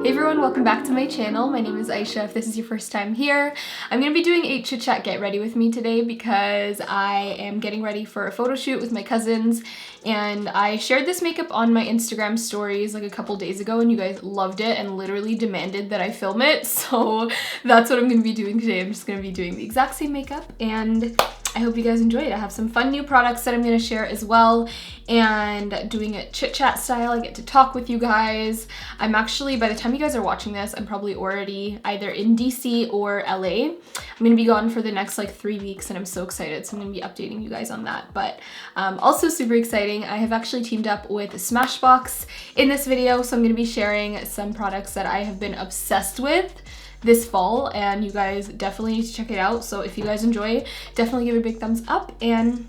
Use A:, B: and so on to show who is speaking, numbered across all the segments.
A: Hey everyone, welcome back to my channel. My name is Aysha. If this is your first time here, I'm going to be doing a chit chat get ready with me today because I am getting ready for a photo shoot with my cousins, and I shared this makeup on my Instagram stories like a couple days ago and you guys loved it and literally demanded that I film it, so that's what I'm going to be doing today. I'm just going to be doing the exact same makeup and I hope you guys enjoy it. I have some fun new products that I'm going to share as well, and doing it chit chat style. I get to talk with you guys. I'm actually, by the time you guys are watching this, I'm probably already either in DC or LA. I'm going to be gone for the next like 3 weeks and I'm so excited, so I'm going to be updating you guys on that. But also super exciting, I have actually teamed up with Smashbox in this video, so I'm going to be sharing some products that I have been obsessed with this fall, and you guys definitely need to check it out. So if you guys enjoy, definitely give it a big thumbs up and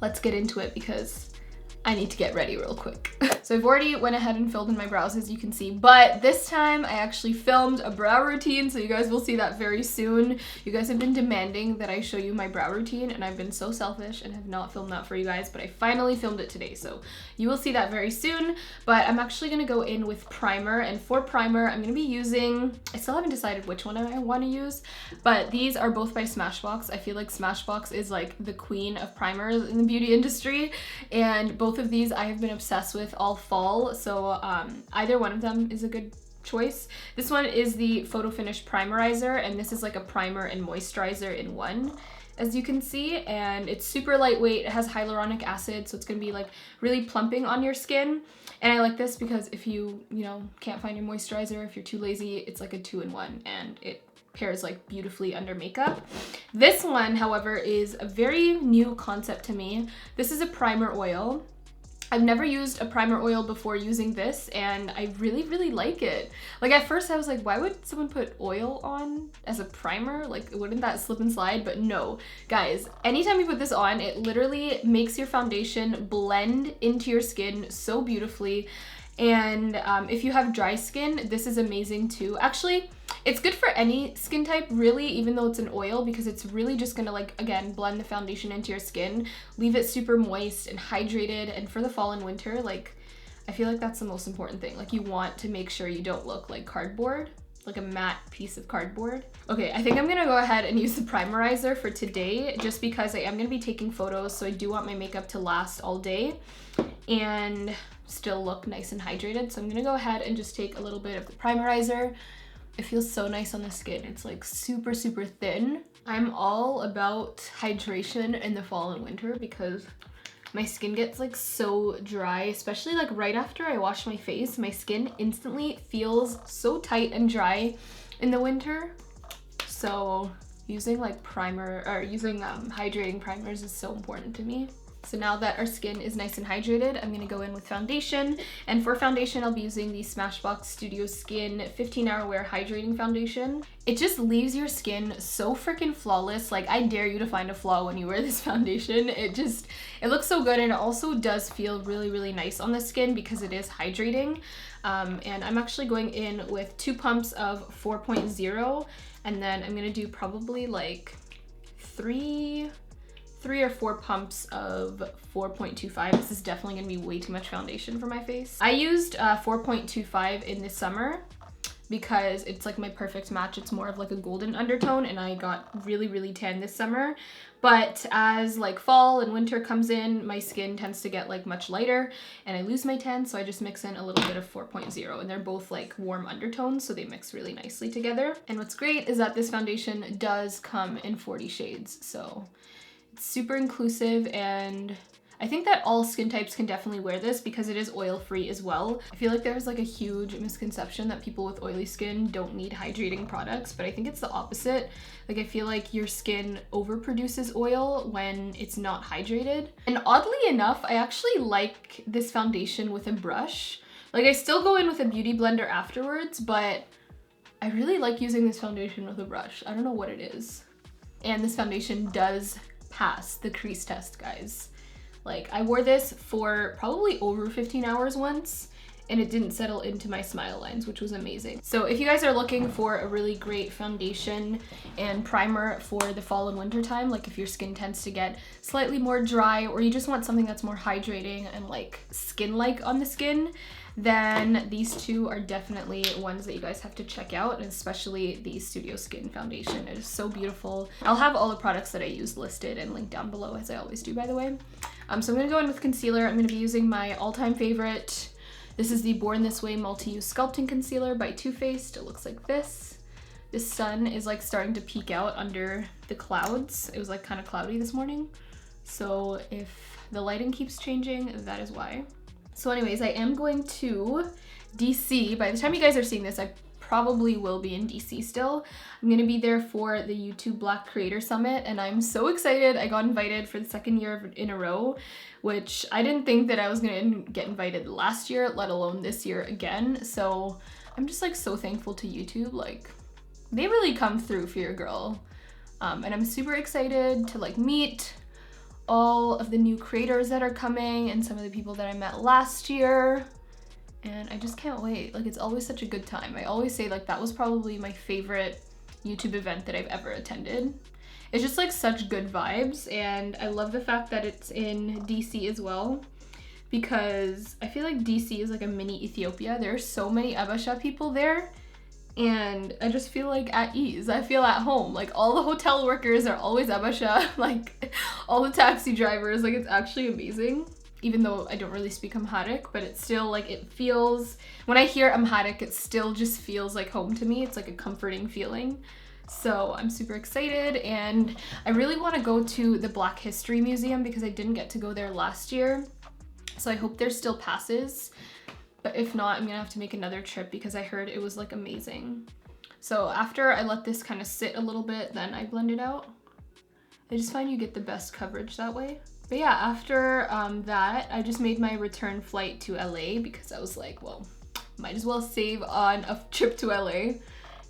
A: let's get into it because I need to get ready real quick. So I've already went ahead and filled in my brows, as you can see, but this time I actually filmed a brow routine, so you guys will see that very soon. You guys have been demanding that I show you my brow routine, and I've been so selfish and have not filmed that for you guys, but I finally filmed it today, so you will see that very soon. But I'm actually gonna go in with primer, and for primer I'm gonna be using, I still haven't decided which one I want to use, but these are both by Smashbox. I feel like Smashbox is like the queen of primers in the beauty industry, and both of these I have been obsessed with all fall, so either one of them is a good choice. This one is the Photo Finish Primerizer, and this is like a primer and moisturizer in one, as you can see, and it's super lightweight. It has hyaluronic acid, so it's gonna be like really plumping on your skin. And I like this because if you can't find your moisturizer, if you're too lazy, it's like a 2-in-1 and it pairs like beautifully under makeup. This one, however, is a very new concept to me. This is a primer oil. I've never used a primer oil before using this, and I really like it. Like at first I was like, why would someone put oil on as a primer? Like wouldn't that slip and slide? But no, guys, anytime you put this on, it literally makes your foundation blend into your skin so beautifully. And if you have dry skin, this is amazing too. Actually, it's good for any skin type really, even though it's an oil, because it's really just gonna like, again, blend the foundation into your skin, leave it super moist and hydrated. And for the fall and winter, like, I feel like that's the most important thing. Like you want to make sure you don't look like cardboard, like a matte piece of cardboard. Okay, I think I'm gonna go ahead and use the primerizer for today, just because I am gonna be taking photos, so I do want my makeup to last all day and still look nice and hydrated. So I'm gonna go ahead and just take a little bit of the primerizer. It feels so nice on the skin. It's like super thin. I'm all about hydration in the fall and winter because my skin gets like so dry, especially like right after I wash my face. My skin instantly feels so tight and dry in the winter. So using like hydrating primers is so important to me. So now that our skin is nice and hydrated, I'm gonna go in with foundation. And for foundation, I'll be using the Smashbox Studio Skin 15-Hour Wear Hydrating Foundation. It just leaves your skin so freaking flawless. Like I dare you to find a flaw when you wear this foundation. It looks so good, and it also does feel really nice on the skin because it is hydrating. And I'm actually going in with 2 pumps of 4.0, and then I'm gonna do probably like 3 or 4 pumps of 4.25. This is definitely gonna be way too much foundation for my face. I used 4.25 in the summer because it's like my perfect match. It's more of like a golden undertone, and I got really tan this summer. But as like fall and winter comes in, my skin tends to get like much lighter and I lose my tan, so I just mix in a little bit of 4.0, and they're both like warm undertones, so they mix really nicely together. And what's great is that this foundation does come in 40 shades, so it's super inclusive, and I think that all skin types can definitely wear this because it is oil-free as well. I feel like there's like a huge misconception that people with oily skin don't need hydrating products, but I think it's the opposite. Like I feel like your skin overproduces oil when it's not hydrated. And oddly enough, I actually like this foundation with a brush. Like I still go in with a beauty blender afterwards, but I really like using this foundation with a brush. I don't know what it is. And this foundation does pass the crease test, guys. Like I wore this for probably over 15 hours once, and it didn't settle into my smile lines, which was amazing. So if you guys are looking for a really great foundation and primer for the fall and winter time, like if your skin tends to get slightly more dry, or you just want something that's more hydrating and like skin-like on the skin, then these two are definitely ones that you guys have to check out, and especially the Studio Skin foundation. It is so beautiful. I'll have all the products that I use listed and linked down below, as I always do, by the way. So I'm gonna go in with concealer. I'm gonna be using my all-time favorite. This is the Born This Way Multi-Use Sculpting Concealer by Too Faced. It looks like this. The sun is like starting to peek out under the clouds. It was like kind of cloudy this morning. So if the lighting keeps changing, that is why. So anyways, I am going to DC. By the time you guys are seeing this, I probably will be in DC still. I'm gonna be there for the YouTube Black Creator Summit, and I'm so excited. I got invited for the second year in a row, which I didn't think that I was gonna get invited last year, let alone this year again. So I'm just like so thankful to YouTube. Like, they really come through for your girl. And I'm super excited to like meet all of the new creators that are coming and some of the people that I met last year. And I just can't wait. Like, it's always such a good time. I always say like that was probably my favorite YouTube event that I've ever attended. It's just like such good vibes, and I love the fact that it's in DC as well, because I feel like DC is like a mini Ethiopia. There's so many Abasha people there, and I just feel like at ease. I feel at home. Like, all the hotel workers are always Abasha, like all the taxi drivers. Like, it's actually amazing. Even though I don't really speak Amharic, but it's still like, it feels, when I hear Amharic, it still just feels like home to me. It's like a comforting feeling. So I'm super excited, and I really want to go to the Black History Museum because I didn't get to go there last year. So I hope there's still passes, but if not, I'm gonna have to make another trip because I heard it was like amazing. So after I let this kind of sit a little bit, then I blend it out. I just find you get the best coverage that way. But yeah, after that, I just made my return flight to LA because I was like, well, might as well save on a trip to LA.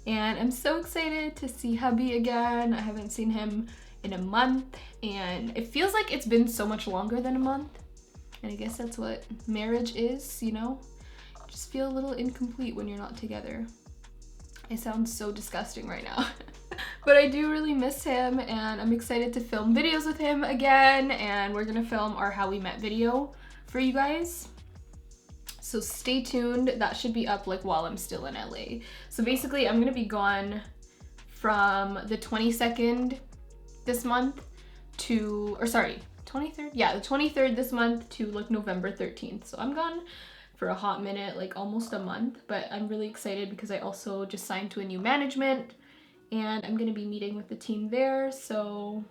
A: And I'm so excited to see hubby again. I haven't seen him in a month, and it feels like it's been so much longer than a month. And I guess that's what marriage is, you know? You just feel a little incomplete when you're not together. I sound so disgusting right now. But I do really miss him, and I'm excited to film videos with him again, and we're gonna film our How We Met video for you guys. So stay tuned. That should be up like while I'm still in LA. So basically I'm gonna be gone from the 22nd this month to, or sorry, 23rd? Yeah, the 23rd this month to like November 13th. So I'm gone for a hot minute, like almost a month, but I'm really excited because I also just signed to a new management, and I'm gonna be meeting with the team there, so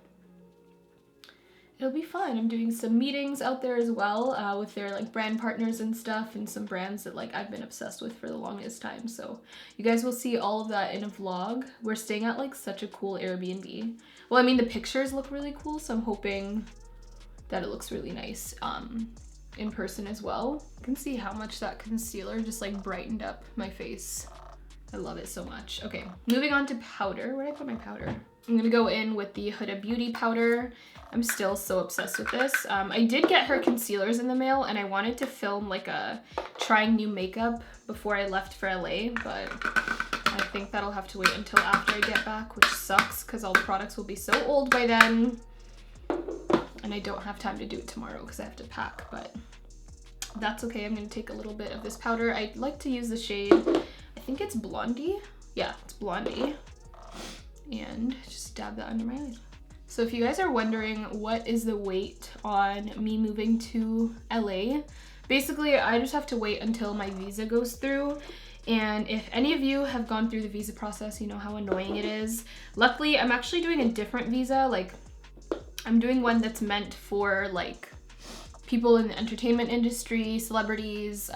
A: it'll be fun. I'm doing some meetings out there as well with their like brand partners and stuff, and some brands that like I've been obsessed with for the longest time. So you guys will see all of that in a vlog. We're staying at like such a cool Airbnb. Well, I mean, the pictures look really cool, so I'm hoping that it looks really nice in person as well. You can see how much that concealer just like brightened up my face. I love it so much. Okay, moving on to powder. Where did I put my powder? I'm gonna go in with the Huda Beauty powder. I'm still so obsessed with this. I did get her concealers in the mail, and I wanted to film like a trying new makeup before I left for LA, but I think that'll have to wait until after I get back, which sucks because all the products will be so old by then. And I don't have time to do it tomorrow because I have to pack, but that's okay. I'm gonna take a little bit of this powder. I like to use the shade, I think it's Blondie. Yeah, it's Blondie. And just dab that under my eyes. So if you guys are wondering what is the wait on me moving to LA, basically I just have to wait until my visa goes through. And if any of you have gone through the visa process, you know how annoying it is. Luckily, I'm actually doing a different visa. Like, I'm doing one that's meant for like people in the entertainment industry, celebrities,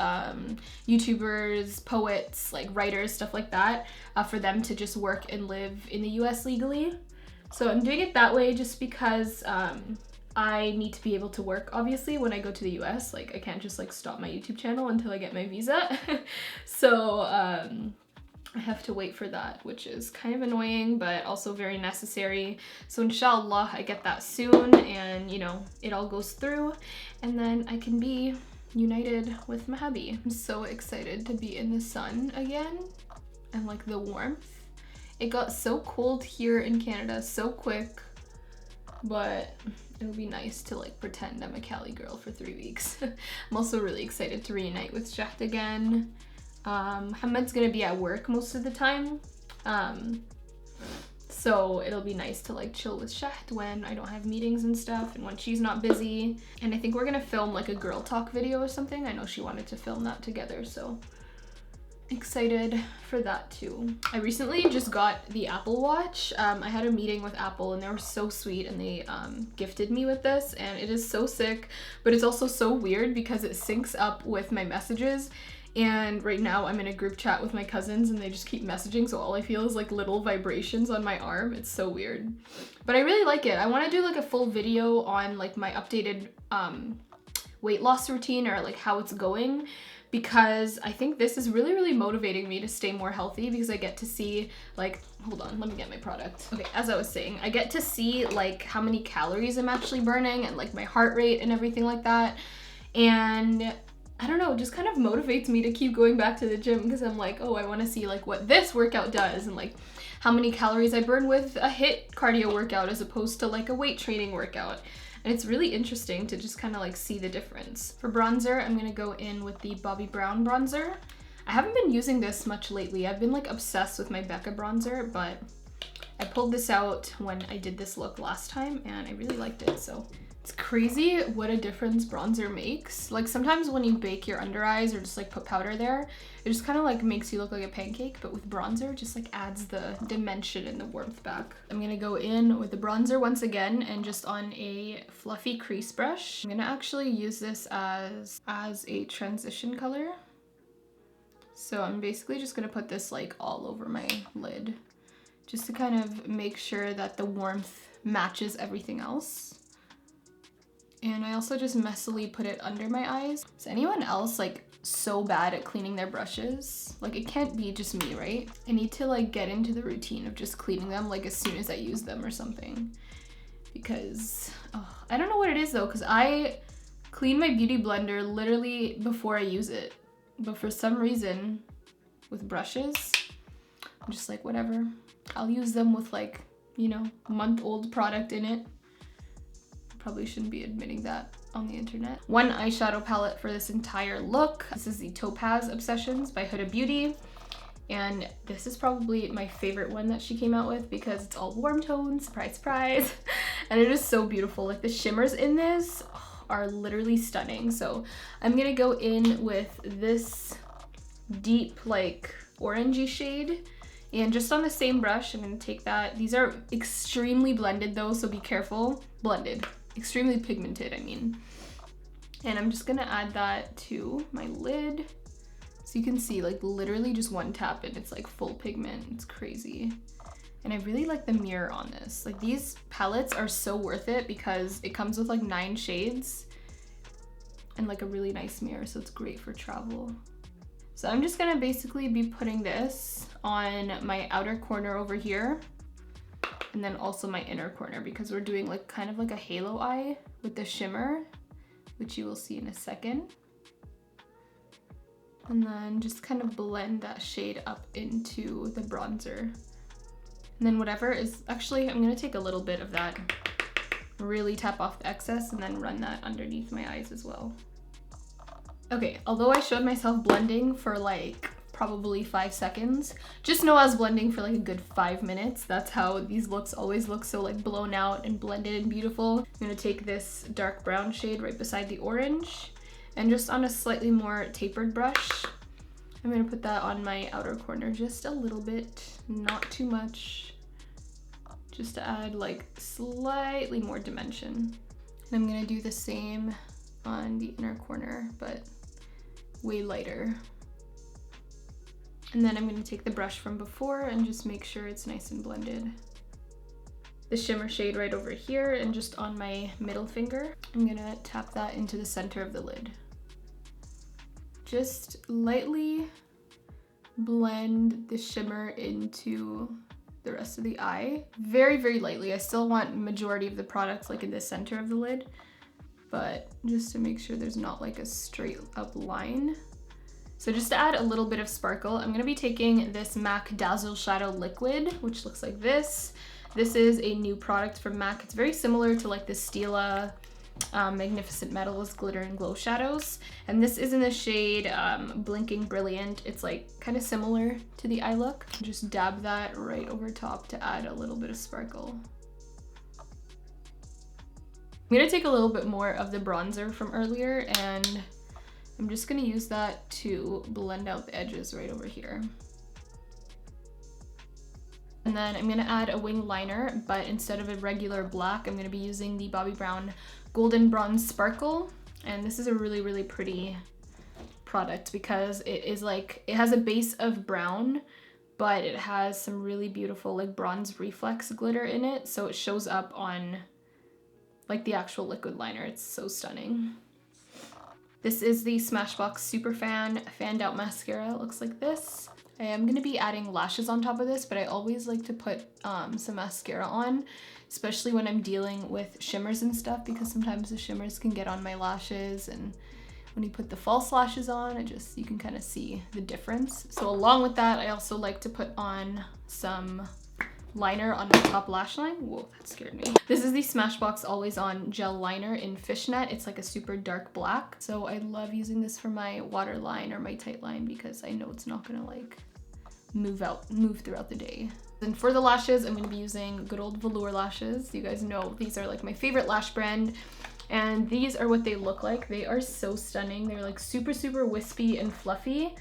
A: YouTubers, poets, like writers, stuff like that, for them to just work and live in the US legally. So I'm doing it that way just because I need to be able to work, obviously, when I go to the US. Like, I can't just like stop my YouTube channel until I get my visa. So I have to wait for that, which is kind of annoying, but also very necessary. So inshallah, I get that soon, and you know, it all goes through, and then I can be united with my hubby. I'm so excited to be in the sun again and like the warmth. It got so cold here in Canada so quick, but it'll be nice to like pretend I'm a Cali girl for 3 weeks. I'm also really excited to reunite with CHIT again. Hamed's gonna be at work most of the time, so it'll be nice to like chill with CHIT when I don't have meetings and stuff and when she's not busy. And I think we're gonna film like a girl talk video or something. I know she wanted to film that together, so excited for that too. I recently just got the Apple Watch. I had a meeting with Apple and they were so sweet and they gifted me with this, and it is so sick, but it's also so weird because it syncs up with my messages. And right now I'm in a group chat with my cousins and they just keep messaging, so all I feel is like little vibrations on my arm. It's so weird, but I really like it. I want to do like a full video on like my updated weight loss routine, or like how it's going, because I think this is really, really motivating me to stay more healthy, because I get to see like, hold on, let me get my product. Okay, as I was saying, I get to see like how many calories I'm actually burning and like my heart rate and everything like that. And I don't know, it just kind of motivates me to keep going back to the gym, because I'm like, oh, I want to see like what this workout does and like how many calories I burn with a HIIT cardio workout as opposed to like a weight training workout. And it's really interesting to just kind of like see the difference. For bronzer, I'm gonna go in with the Bobbi Brown bronzer. I haven't been using this much lately. I've been like obsessed with my Becca bronzer, but I pulled this out when I did this look last time and I really liked it, so. It's crazy what a difference bronzer makes. Like sometimes when you bake your under eyes or just like put powder there, it just kind of like makes you look like a pancake, but with bronzer it just like adds the dimension and the warmth back. I'm gonna go in with the bronzer once again and just on a fluffy crease brush. I'm gonna actually use this as a transition color. So I'm basically just gonna put this like all over my lid just to kind of make sure that the warmth matches everything else. And I also just messily put it under my eyes. Is anyone else like so bad at cleaning their brushes? Like it can't be just me, right? I need to like get into the routine of just cleaning them like as soon as I use them or something. Because, oh, I don't know what it is though, because I clean my beauty blender literally before I use it. But for some reason, with brushes, I'm just like, whatever. I'll use them with like, you know, month-old product in it. Probably shouldn't be admitting that on the internet. One eyeshadow palette for this entire look. This is the Topaz Obsessions by Huda Beauty. And this is probably my favorite one that she came out with because it's all warm tones, surprise, surprise. And it is so beautiful. Like the shimmers in this are literally stunning. So I'm gonna go in with this deep like orangey shade. And just on the same brush, I'm gonna take that. These are extremely blended though, so be careful. Blended. Extremely pigmented, I mean. And I'm just gonna add that to my lid. So you can see like literally just one tap and it's like full pigment. It's crazy. And I really like the mirror on this. Like these palettes are so worth it because it comes with like 9 shades and like a really nice mirror, so it's great for travel. So I'm just gonna basically be putting this on my outer corner over here, and then also my inner corner, because we're doing like kind of like a halo eye with the shimmer, which you will see in a second. And then just kind of blend that shade up into the bronzer. And then whatever is, actually I'm gonna take a little bit of that, really tap off the excess and then run that underneath my eyes as well. Okay, although I showed myself blending for like probably 5 seconds, just know I was blending for like a good 5 minutes. That's how these looks always look so like blown out and blended and beautiful. I'm gonna take this dark brown shade right beside the orange and just on a slightly more tapered brush, I'm gonna put that on my outer corner just a little bit, not too much, just to add like slightly more dimension. And I'm gonna do the same on the inner corner, but way lighter. And then I'm going to take the brush from before and just make sure it's nice and blended. The shimmer shade right over here and just on my middle finger, I'm going to tap that into the center of the lid. Just lightly blend the shimmer into the rest of the eye. Very, very lightly. I still want majority of the product like in the center of the lid, but just to make sure there's not like a straight up line. So just to add a little bit of sparkle, I'm gonna be taking this MAC Dazzle Shadow Liquid, which looks like this. This is a new product from MAC. It's very similar to like the Stila Magnificent Metals Glitter and Glow Shadows. And this is in the shade Blinking Brilliant. It's like kind of similar to the eye look. Just dab that right over top to add a little bit of sparkle. I'm gonna take a little bit more of the bronzer from earlier and I'm just gonna use that to blend out the edges right over here. And then I'm gonna add a wing liner, but instead of a regular black, I'm gonna be using the Bobbi Brown Golden Bronze Sparkle. And this is a really, really pretty product because it is like, it has a base of brown, but it has some really beautiful like bronze reflex glitter in it. So it shows up on like the actual liquid liner. It's so stunning. This is the Smashbox SuperFan Fanned Out Mascara. It looks like this. I am going to be adding lashes on top of this, but I always like to put some mascara on, especially when I'm dealing with shimmers and stuff, because sometimes the shimmers can get on my lashes, and when you put the false lashes on, you can kind of see the difference. So along with that, I also like to put on some liner on my top lash line. Whoa, that scared me. This is the Smashbox Always On Gel Liner in Fishnet. It's like a super dark black. So I love using this for my waterline or my tight line because I know it's not gonna like move throughout the day. And for the lashes, I'm gonna be using good old velour lashes. You guys know these are like my favorite lash brand. And these are what they look like. They are so stunning. They're like super, super wispy and fluffy.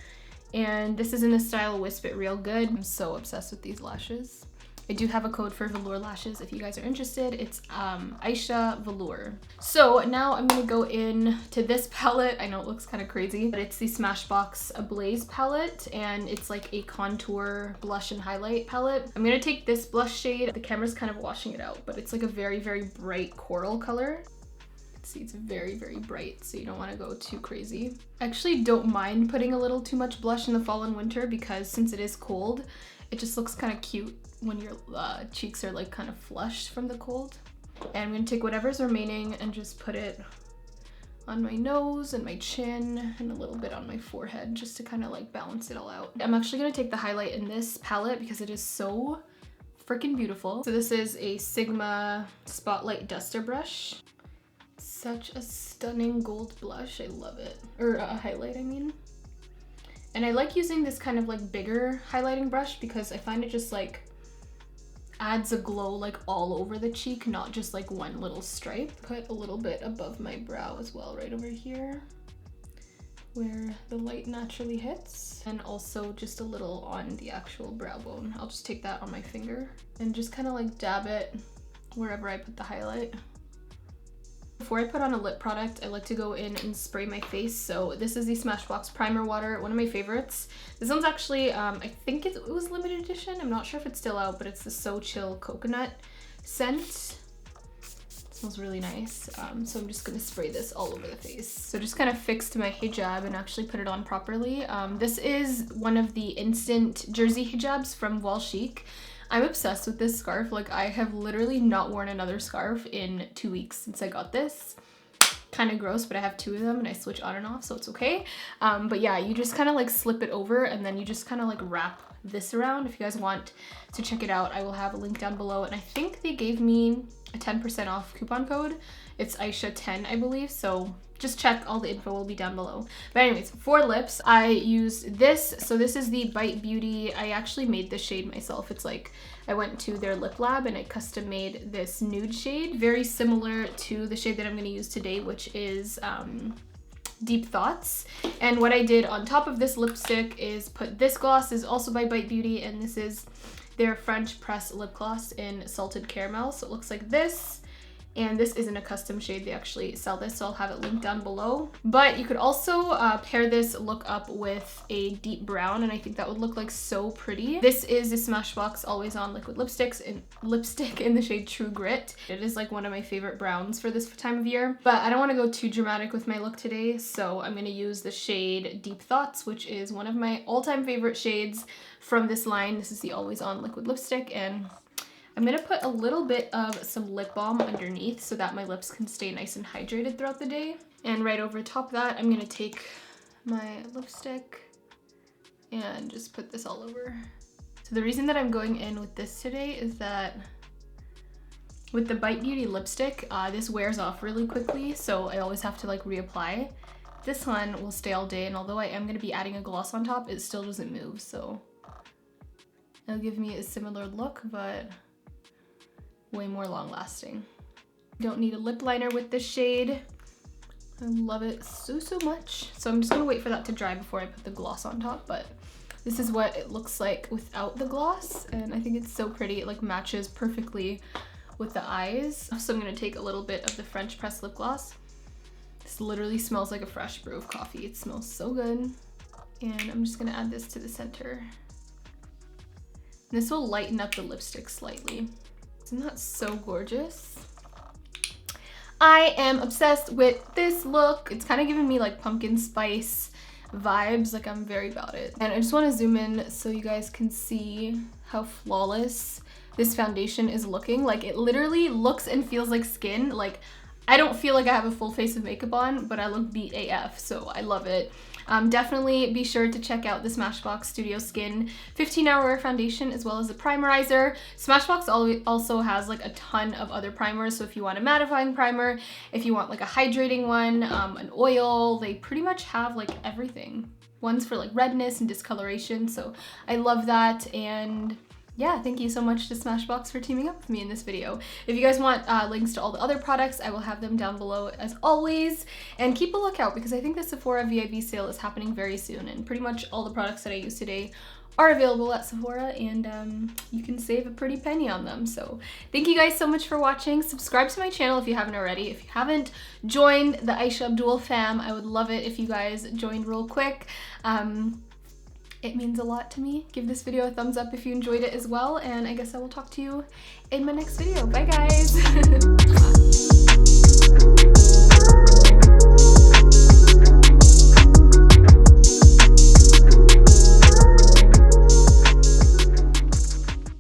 A: And this is in the style Wisp It Real Good. I'm so obsessed with these lashes. I do have a code for velour lashes if you guys are interested. It's AYSHAVELOUR. So now I'm gonna go in to this palette. I know it looks kind of crazy, but it's the Smashbox Ablaze palette, and it's like a contour blush and highlight palette. I'm gonna take this blush shade. The camera's kind of washing it out, but it's like a very, very bright coral color. See, it's very, very bright, so you don't want to go too crazy. I actually don't mind putting a little too much blush in the fall and winter because since it is cold, it just looks kind of cute when your cheeks are like kind of flushed from the cold. And I'm gonna take whatever's remaining and just put it on my nose and my chin and a little bit on my forehead just to kind of like balance it all out. I'm actually gonna take the highlight in this palette because it is so freaking beautiful. So this is a Sigma Spotlight Duster Brush. Such a stunning gold blush. I love it. Or highlight, I mean. And I like using this kind of like bigger highlighting brush because I find it just like adds a glow like all over the cheek, not just like one little stripe. Put a little bit above my brow as well, right over here where the light naturally hits, and also just a little on the actual brow bone. I'll just take that on my finger and just kind of like dab it wherever I put the highlight. Before I put on a lip product, I like to go in and spray my face. So this is the Smashbox Primer Water, one of my favorites. This one's actually, I think it was limited edition. I'm not sure if it's still out, but it's the So Chill Coconut scent. It smells really nice. So I'm just gonna spray this all over the face. So just kind of fixed my hijab and actually put it on properly. This is one of the instant jersey hijabs from Wall Chic. I'm obsessed with this scarf. Like, I have literally not worn another scarf in 2 weeks since I got this. Kind of gross, but I have two of them and I switch on and off, so it's okay. But yeah, you just kind of like slip it over and then you just kind of like wrap this around. If you guys want to check it out, I will have a link down below. And I think they gave me a 10% off coupon code. It's Aysha10, I believe. So just check, all the info will be down below. But anyways, for lips, I use this. So this is the Bite Beauty. I actually made this shade myself. It's like, I went to their lip lab and I custom made this nude shade, very similar to the shade that I'm gonna use today, which is Deep Thoughts. And what I did on top of this lipstick is put this gloss, is also by Bite Beauty, and this is their French Press lip gloss in Salted Caramel. So it looks like this. And this isn't a custom shade, they actually sell this, so I'll have it linked down below. But you could also pair this look up with a deep brown, and I think that would look like so pretty. This is the Smashbox Always On Liquid Lipstick in the shade True Grit. It is like one of my favorite browns for this time of year. But I don't want to go too dramatic with my look today, so I'm going to use the shade Deep Thoughts, which is one of my all-time favorite shades from this line. This is the Always On Liquid Lipstick, and I'm gonna put a little bit of some lip balm underneath so that my lips can stay nice and hydrated throughout the day. And right over top of that, I'm gonna take my lipstick and just put this all over. So the reason that I'm going in with this today is that with the Bite Beauty lipstick, this wears off really quickly, so I always have to like reapply. This one will stay all day, and although I am gonna be adding a gloss on top, it still doesn't move, so it'll give me a similar look, but way more long lasting. Don't need a lip liner with this shade. I love it so much. So I'm just gonna wait for that to dry before I put the gloss on top, but this is what it looks like without the gloss, and I think it's so pretty. It like matches perfectly with the eyes. So I'm gonna take a little bit of the French press lip gloss. This literally smells like a fresh brew of coffee. It smells so good. And I'm just gonna add this to the center. And this will lighten up the lipstick slightly. Isn't that so gorgeous? I am obsessed with this look. It's kind of giving me like pumpkin spice vibes, like I'm very about it. And I just want to zoom in so you guys can see how flawless this foundation is looking. Like it literally looks and feels like skin. Like I don't feel like I have a full face of makeup on, but I look beat AF, so I love it. Definitely be sure to check out the Smashbox Studio Skin 15-hour foundation as well as the primerizer. Smashbox also has like a ton of other primers, so if you want a mattifying primer, if you want like a hydrating one, an oil, they pretty much have like everything. One's for like redness and discoloration, so I love that. And yeah, thank you so much to Smashbox for teaming up with me in this video. If you guys want links to all the other products, I will have them down below as always. And keep a lookout because I think the Sephora VIB sale is happening very soon, and pretty much all the products that I use today are available at Sephora, and you can save a pretty penny on them. So thank you guys so much for watching. Subscribe to my channel if you haven't already. If you haven't joined the Aysha Abdul fam, I would love it if you guys joined real quick. It means a lot to me. Give this video a thumbs up if you enjoyed it as well, and I guess I will talk to you in my next video. Bye guys!